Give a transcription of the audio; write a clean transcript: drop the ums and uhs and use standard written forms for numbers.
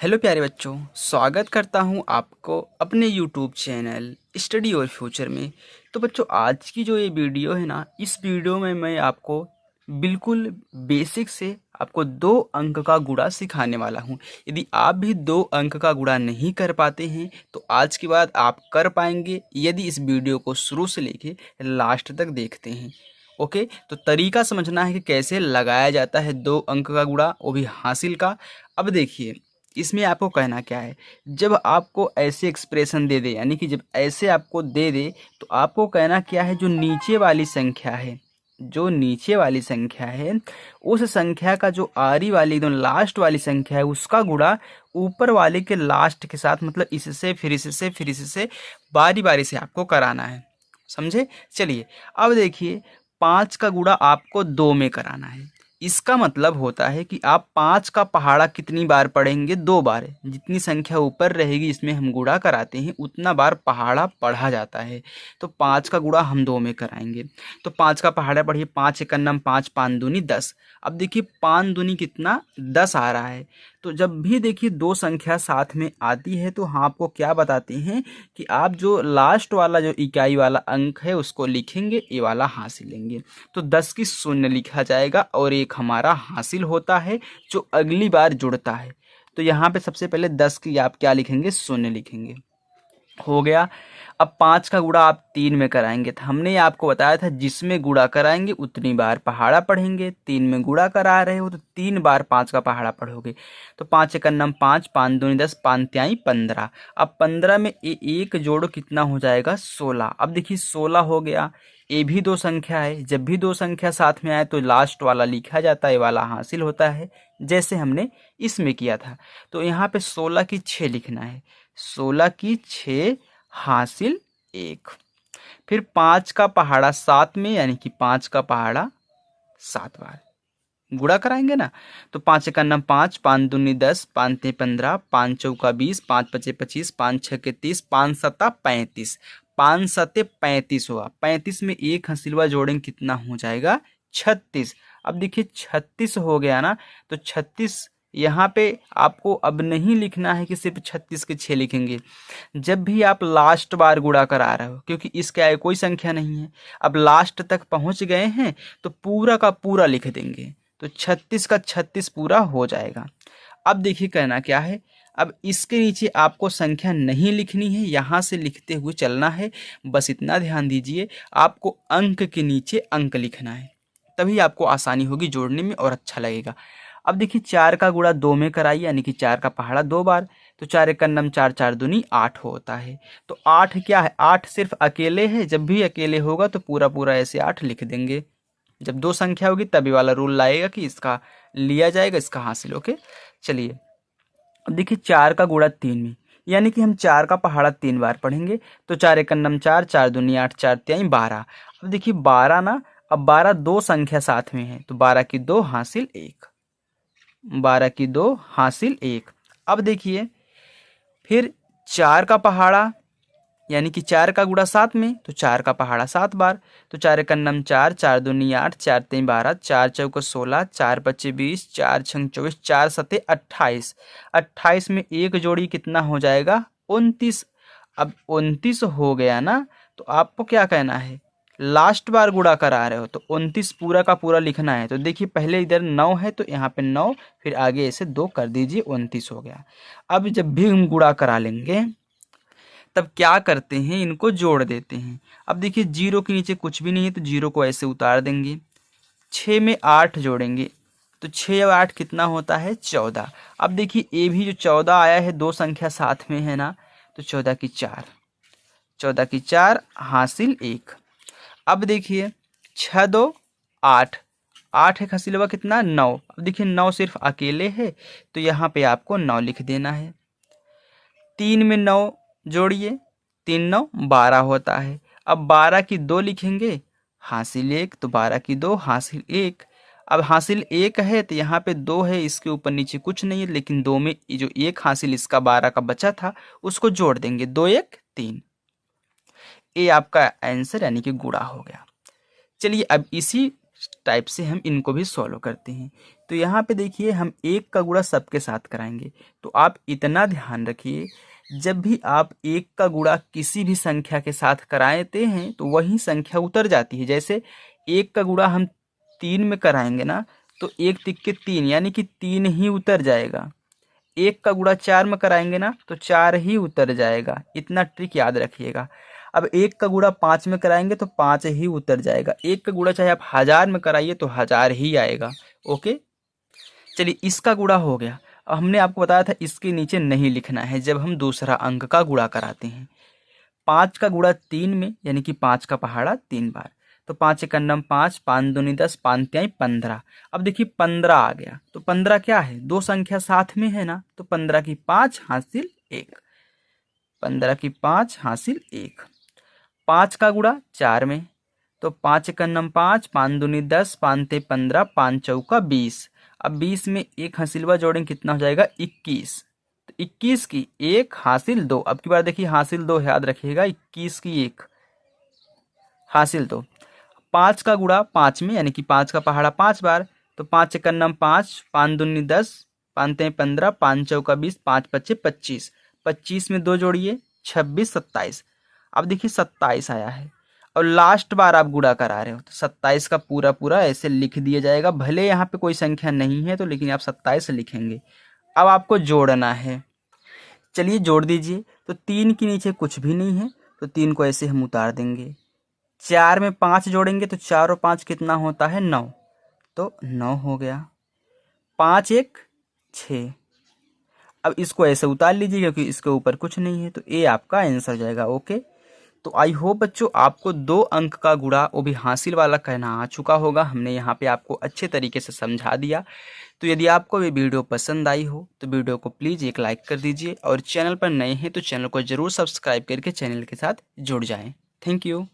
Hello प्यारे बच्चों, स्वागत करता हूं आपको अपने यूट्यूब चैनल स्टडी और फ्यूचर में। तो बच्चों, आज की जो ये वीडियो है ना, इस वीडियो में मैं आपको बिल्कुल बेसिक से आपको 2 अंक का गुणा सिखाने वाला हूं। यदि आप भी 2 अंक का गुणा नहीं कर पाते हैं तो आज के बाद आप कर पाएंगे, यदि इस वीडियो को शुरू से लेके लास्ट तक देखते हैं। ओके, तो तरीका समझना है कि कैसे लगाया जाता है 2 अंक का गुणा, वो भी हासिल का। अब देखिए, इसमें आपको कहना क्या है। जब आपको ऐसे एक्सप्रेशन दे दे, यानी कि जब ऐसे आपको दे दे, तो आपको कहना क्या है, जो नीचे वाली संख्या है, जो नीचे वाली संख्या है, उस संख्या का जो आरी वाली एकदम लास्ट वाली संख्या है, उसका गुणा ऊपर वाले के लास्ट के साथ, मतलब इससे फिर इससे फिर इससे बारी बारी से आपको कराना है। समझे? चलिए, अब देखिए, 5 का गुणा आपको 2 में कराना है। इसका मतलब होता है कि आप 5 का पहाड़ा कितनी बार पढ़ेंगे? 2 बार। जितनी संख्या ऊपर रहेगी, इसमें हम गुणा कराते हैं, उतना बार पहाड़ा पढ़ा जाता है। तो 5 का गुणा हम 2 में कराएंगे। तो 5 का पहाड़ा पढ़िए। 5 एकम नम 5, 5 दूनी 10। अब देखिए, 5 दूनी कितना? 10 आ रहा है। तो जब भी देखिए 2 संख्या साथ में आती है तो हम आपको क्या बताते हैं कि आप जो लास्ट वाला जो इकाई वाला अंक है उसको लिखेंगे, ये वाला हासिल लेंगे। तो 10 की शून्य लिखा जाएगा और एक हमारा हासिल होता है जो अगली बार जुड़ता है। तो यहाँ पे सबसे पहले 10 की आप क्या लिखेंगे? शून्य लिखेंगे। हो गया। अब 5 का गुणा आप 3 में कराएंगे। तो हमने आपको बताया था, जिसमें गुणा कराएंगे उतनी बार पहाड़ा पढ़ेंगे। 3 में गुणा करा रहे हो तो 3 बार 5 का पहाड़ा पढ़ोगे। तो 5 एकम नम 5, 5 दूनी 10, 5 तिहाई 15। अब 15 में एक जोड़ो, कितना हो जाएगा? 16। अब देखिए 16 हो गया। ये भी 2 संख्या है। जब भी 2 संख्या साथ में आए तो लास्ट वाला लिखा जाता है, ये वाला हासिल होता है, जैसे हमने इसमें किया था। तो यहाँ पे 16 की 6 लिखना है। 16 की 6 हासिल 1। फिर 5 का पहाड़ा 7 में, यानी कि 5 का पहाड़ा 7 बार गुणा कराएंगे ना। तो 5 एकम नम 5, 5 दूनी 10, 5 तिहाई 15, 5 चौका 20, 5 पचे 25, 5 छके 30, 5 सत्ता 35। 5 सत्ते 35 हुआ। 35 में एक हंसिलवा जोड़ेंगे, कितना हो जाएगा? 36। अब देखिए 36 हो गया ना। तो 36 यहाँ पे आपको अब नहीं लिखना है कि सिर्फ 36 के 6 लिखेंगे। जब भी आप लास्ट बार गुणा करा रहे हो, क्योंकि इसके आगे कोई संख्या नहीं है, अब लास्ट तक पहुंच गए हैं, तो पूरा का पूरा लिख देंगे। तो 36 का 36 पूरा हो जाएगा। अब देखिए कहना क्या है। अब इसके नीचे आपको संख्या नहीं लिखनी है, यहाँ से लिखते हुए चलना है। बस इतना ध्यान दीजिए, आपको अंक के नीचे अंक लिखना है, तभी आपको आसानी होगी जोड़ने में और अच्छा लगेगा। अब देखिए 4 का गुणा 2 में कराइए, यानी कि 4 का पहाड़ा 2 बार। तो 4 एकम नम 4, 4 दूनी 8 होता है। तो 8 क्या है? 8 सिर्फ अकेले है। जब भी अकेले होगा तो पूरा पूरा ऐसे 8 लिख देंगे। जब 2 संख्या होगी तभी वाला रूल लाएगा कि इसका लिया जाएगा, इसका हासिल। ओके, चलिए। अब देखिए 4 का गुणा 3 में, यानी कि हम 4 का पहाड़ा 3 बार पढ़ेंगे। तो 4 एकम नम 4, 4 दूनी 8, 4 तिहाई 12। अब देखिए 12 ना, अब 12 2 संख्या साथ में है, तो 12 की 2 हासिल 1। 12 की 2 हासिल 1। अब देखिए फिर 4 का पहाड़ा, यानी कि 4 का गुणा 7 में, तो 4 का पहाड़ा 7 बार। तो 4 एकम नम 4, 4 दूनी 8, 4 तिहाई 12, 4 चौका 16, 4 पच्चे 20, 4 छंग 24, 4 सत्ते 28। 28 में एक जोड़ी, कितना हो जाएगा? 29। अब 29 हो गया ना, तो आपको क्या कहना है? लास्ट बार गुणा करा रहे हो तो 29 पूरा का पूरा लिखना है। तो देखिए पहले इधर 9 है तो यहाँ पे 9, फिर आगे ऐसे 2 कर दीजिए, 29 हो गया। अब जब भी हम गुणा करा लेंगे तब क्या करते हैं? इनको जोड़ देते हैं। अब देखिए 0 के नीचे कुछ भी नहीं है, तो 0 को ऐसे उतार देंगे। 6 में 8 जोड़ेंगे, तो 6 और 8 कितना होता है? 14। अब देखिए ये भी जो 14 आया है, 2 संख्या साथ में है ना, तो 14 की 4, 14 की 4 हासिल 1। अब देखिए 6 2 8, 8 एक हासिल हुआ, कितना? 9। अब देखिए 9 सिर्फ अकेले है, तो यहाँ पे आपको 9 लिख देना है। 3 में 9 जोड़िए, 3 9 12 होता है। अब 12 की 2 लिखेंगे, हासिल 1। तो 12 की 2 हासिल 1। अब हासिल 1 है तो यहाँ पे 2 है, इसके ऊपर नीचे कुछ नहीं है, लेकिन 2 में ये जो 1 हासिल इसका 12 का बचा था, उसको जोड़ देंगे। 2 1 3। ये आपका आंसर, यानी कि गुणा हो गया। चलिए अब इसी टाइप से हम इनको भी सॉल्व करते हैं। तो यहाँ पे देखिए हम 1 का गुणा सबके साथ कराएंगे। तो आप इतना ध्यान रखिए, जब भी आप 1 का गुणा किसी भी संख्या के साथ कराते हैं तो वही संख्या उतर जाती है। जैसे 1 का गुणा हम 3 में कराएंगे ना, तो 1 तिक्के 3 यानी कि 3 ही उतर जाएगा। 1 का गुणा 4 में कराएंगे ना तो 4 ही उतर जाएगा। इतना ट्रिक याद रखिएगा। अब 1 का गुणा 5 में कराएंगे तो 5 ही उतर जाएगा। 1 का गुणा चाहे आप 1000 में कराइए तो 1000 ही आएगा। ओके, चलिए इसका गुणा हो गया। अब हमने आपको बताया था इसके नीचे नहीं लिखना है जब हम दूसरा अंक का गुणा कराते हैं। 5 का गुणा 3 में यानी कि 5 का पहाड़ा 3 बार। तो 5 एक अन्नम 5, 5 दूनी 10, 5 तिहाई 15। अब देखिए 15 आ गया। तो 15 क्या है, दो संख्या साथ में है ना, तो 15 की 5 हासिल 1। 15 की 5 हासिल 1। 5 का गुणा 4 में, तो 5 एक अन्नम 5, 5 दूनी 10, 5 ते 15, 5 चौका 20। अब 20 में एक हंसिलवा जोड़ेंगे कितना हो जाएगा, 21। तो 21 की 1 हासिल 2। अब की बार देखिए हासिल 2 याद रखिएगा, 21 की 1 हासिल 2। 5 का गुणा 5 में यानी कि 5 का पहाड़ा 5 बार। तो 5 एक अन्नम 5, 5 दूनी 10, 5 ते 15, 5 चौका 20, 5 पच्चे 25। 25 में 2 जोड़िए 26, 27। अब देखिए 27 आया है और लास्ट बार आप गुणा करा रहे हो तो 27 का पूरा पूरा ऐसे लिख दिया जाएगा। भले यहाँ पे कोई संख्या नहीं है तो लेकिन आप 27 लिखेंगे। अब आपको जोड़ना है, चलिए जोड़ दीजिए। तो 3 के नीचे कुछ भी नहीं है तो 3 को ऐसे हम उतार देंगे। 4 में 5 जोड़ेंगे तो 4 और 5 कितना होता है, 9। तो 9 हो गया। 5 एक 6। अब इसको ऐसे उतार लीजिए क्योंकि इसके ऊपर कुछ नहीं है, तो ए आपका आंसर हो जाएगा। ओके, तो आई होप बच्चों आपको 2 अंक का गुणा वो भी हासिल वाला कहना आ चुका होगा। हमने यहाँ पे आपको अच्छे तरीके से समझा दिया। तो यदि आपको ये वीडियो पसंद आई हो तो वीडियो को प्लीज़ एक लाइक कर दीजिए और चैनल पर नए हैं तो चैनल को ज़रूर सब्सक्राइब करके चैनल के साथ जुड़ जाएं। Thank you.